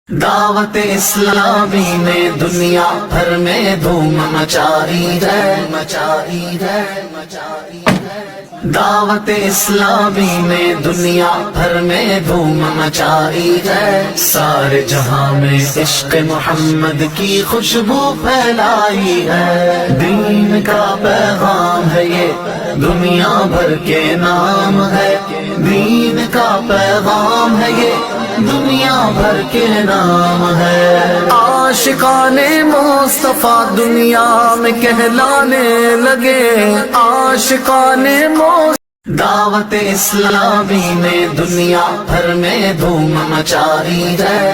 دعوت اسلامی نے دنیا بھر میں دھوم مچائی ہے دعوت اسلامی نے دنیا بھر میں دھوم مچائی ہے، سارے جہاں میں عشق محمد کی خوشبو پھیلائی ہے۔ دین کا پیغام ہے یہ دنیا بھر کے نام ہے، دین کا پیغام ہے یہ دنیا بھر کے نام ہے۔ عاشقان مصطفیٰ دنیا میں کہلانے لگے، عاشقان دعوت اسلامی نے دنیا بھر میں دھوم مچائی ہے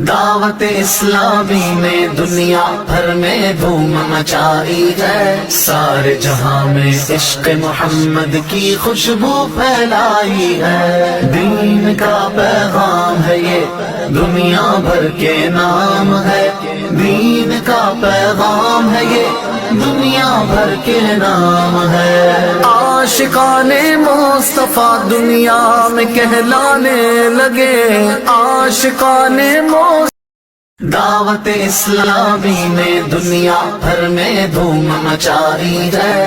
دعوت اسلامی نے دنیا بھر میں دھوم مچائی ہے، سارے جہاں میں عشق محمد کی خوشبو پھیلائی ہے۔ دین کا پیغام ہے یہ دنیا بھر کے نام ہے، دین کا پیغام ہے یہ دنیا بھر کے نام ہے۔ عاشقان مصطفیٰ دنیا میں کہلانے لگے، عاشقان دعوت اسلامی نے دنیا بھر میں دھوم مچائی ہے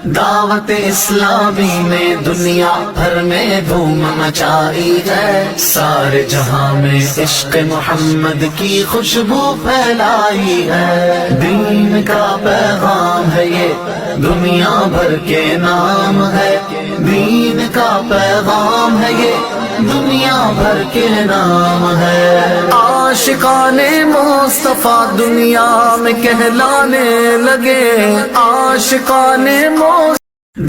دعوت اسلامی نے دنیا بھر میں دھوم مچائی ہے، سارے جہاں میں عشق محمد کی خوشبو پھیلائی ہے۔ دین کا پیغام ہے یہ دنیا بھر کے نام ہے، دین کا پیغام ہے یہ دنیا بھر کے نام ہے۔ عاشقان مصطفیٰ دنیا میں کہلانے لگے، عاشقان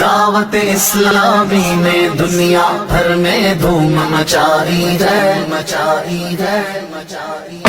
دعوت اسلامی نے دنیا بھر میں دھوم مچائی ہے